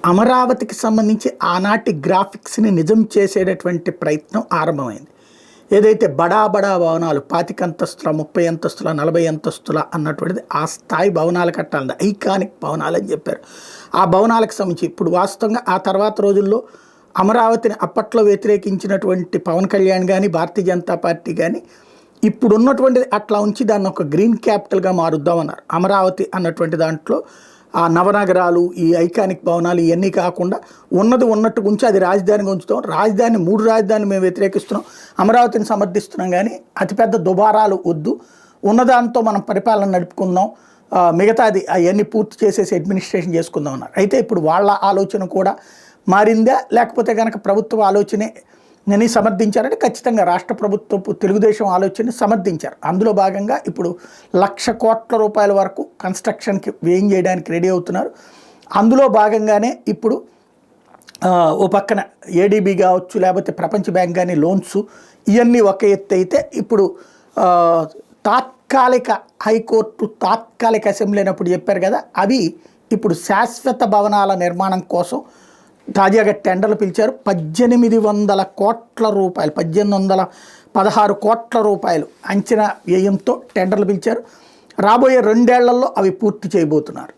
అమరావతికి సంబంధించి ఆనాటి గ్రాఫిక్స్ని నిజం చేసేటటువంటి ప్రయత్నం ఆరంభమైంది. ఏదైతే బడా బడా భవనాలు 25 అంతస్తుల 30 అంతస్తుల 40 అంతస్తుల అన్నటువంటిది ఆ స్థాయి భవనాలు కట్టాలని ఐకానిక్ భవనాలు అని చెప్పారు. ఆ భవనాలకు సంబంధించి ఇప్పుడు వాస్తవంగా ఆ తర్వాత రోజుల్లో అమరావతిని అప్పట్లో వ్యతిరేకించినటువంటి పవన్ కళ్యాణ్ కానీ భారతీయ జనతా పార్టీ కానీ ఇప్పుడున్నటువంటిది అట్లా ఉంచి దాన్ని ఒక గ్రీన్ క్యాపిటల్గా మారుద్దామన్నారు. అమరావతి అన్నటువంటి దాంట్లో ఆ నవనగరాలు ఈ ఐకానిక్ భవనాలు ఇవన్నీ కాకుండా ఉన్నది ఉన్నట్టు ఉంచి అది రాజధానిగా ఉంచుతాం. రాజధాని 3 రాజధాని మేము వ్యతిరేకిస్తున్నాం, అమరావతిని సమర్థిస్తున్నాం, కానీ అతిపెద్ద దుబారాలు వద్దు, ఉన్నదాంతో మనం పరిపాలన నడుపుకుందాం, మిగతాది అవన్నీ పూర్తి చేసేసి అడ్మినిస్ట్రేషన్ చేసుకుందాం అన్నారు. అయితే ఇప్పుడు వాళ్ళ ఆలోచన కూడా మారిందా, లేకపోతే కనుక ప్రభుత్వ ఆలోచనే నేను సమర్థించారంటే ఖచ్చితంగా రాష్ట్ర ప్రభుత్వపు తెలుగుదేశం ఆలోచనని సమర్థించారు. అందులో భాగంగా ఇప్పుడు 1,00,000 కోట్ల రూపాయల వరకు కన్స్ట్రక్షన్కి వ్యయం చేయడానికి రెడీ అవుతున్నారు. అందులో భాగంగానే ఇప్పుడు ఓ పక్కన ఏడీబీ కావచ్చు, లేకపోతే ప్రపంచ బ్యాంక్ కానీ లోన్స్ ఇవన్నీ ఒక ఎత్తు అయితే, ఇప్పుడు తాత్కాలిక హైకోర్టు తాత్కాలిక అసెంబ్లీ అయినప్పుడు చెప్పారు కదా, అవి ఇప్పుడు శాశ్వత భవనాల నిర్మాణం కోసం తాజాగా టెండర్లు పిలిచారు. 1,800 కోట్ల రూపాయలు 1,816 కోట్ల రూపాయలు అంచనా వ్యయంతో టెండర్లు పిలిచారు. రాబోయే 2 ఏళ్లలో అవి పూర్తి చేయబోతున్నారు.